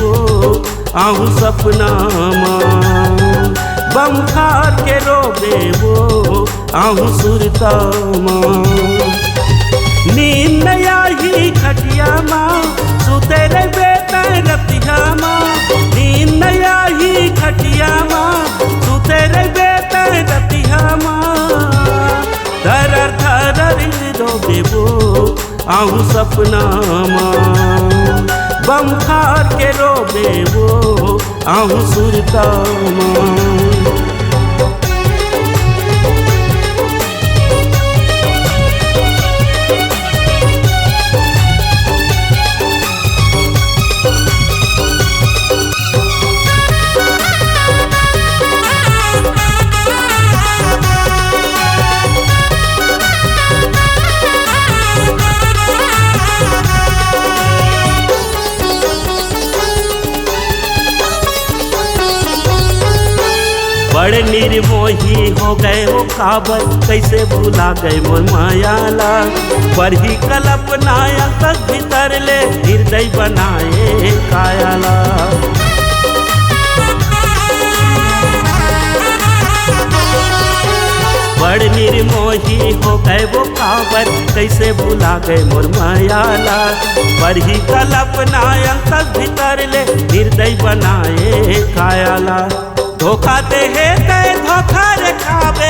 वो आहू सपना माँ। बम खार के रोबे वो आहू सुरता माँ। नींद नहीं आई खटिया माँ सुते रे बेटा रतिया माँ। नींद नहीं आई खटिया माँ सुते रे बेटा रतिया माँ। धरर धरर रोबे वो आहू सपना माँ। बम खार के रोबे वो आहू सुरता माँ। बड़े निर्मोही हो गए वो काबर कैसे भूला गए मोर मायाला। पर ही कल्पना तक भीतर ले हृदय बनाए कायाला। बड़ निर्मोही हो गए वो काबर कैसे भूला गए मोर मायाला। पर ही कल्पना तक भीतर ले हृदय बनाए कायाला। धोखा दे है ते धोखा रे खाबे।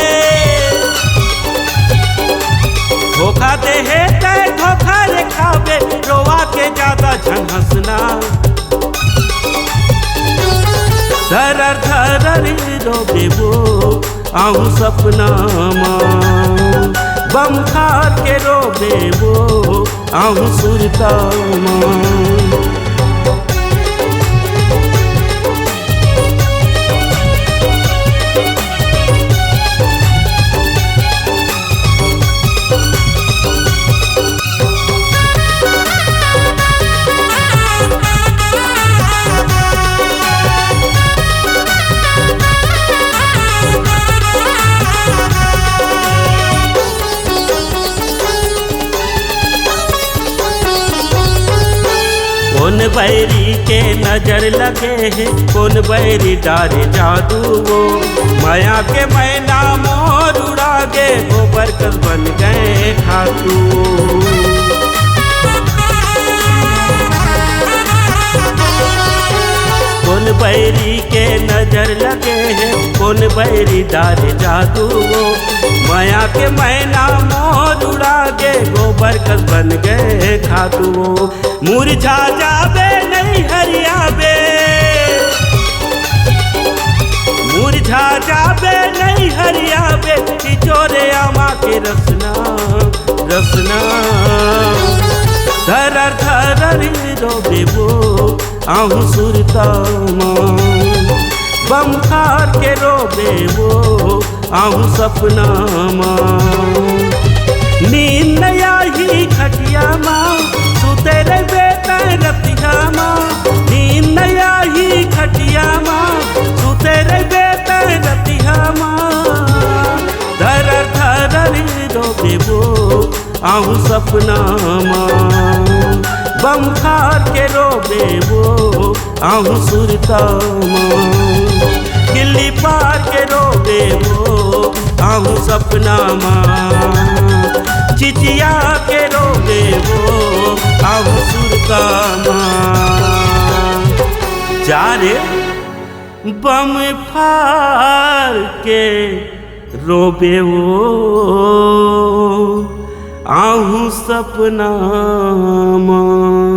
धोखा दे है ते धोखा रे खाबे। रोवा के ज्यादा झन हंसना। धरर धरर रोबे वो आहू सपना माँ। बम खार के रोबे वो आहू सुरता माँ। कौन बैरी के नजर लगे है कौन बैरी डारे जादू वो। माया के मैना मोर उड़ा गे गोबर कस बन गए खातू। कौन बैरी के नजर लगे है कौन बैरी डारे जादू वो। माया के मैना मोर उड़ा गे गोबर कस बन गए खातू वो। मुरझा जाबे नहीं हरियाबे। मुरझा जाबे नहीं हरियाबे। तिजोरे आमा के रसना रसना। धरर धरर रोबे वो आहू सुरता माँ। बम खार के रोबे वो आहू सपना माँ। नींद नहीं आई खटिया माँ सुते रे बेटा रतिया माँ। नींद नहीं आई खटिया माँ सुते रे बेटा रतिया माँ। धरर धरर रोबे वो आहू सपना माँ। बम खार के रोबे वो आहू सुरता माँ। दिल्ली पार के रोबे वो आहू सपना माँ। चिचिया के रोबे वो आहू सुरता माँ। जा रे बम फार के रोबे वो आहू सपना माँ।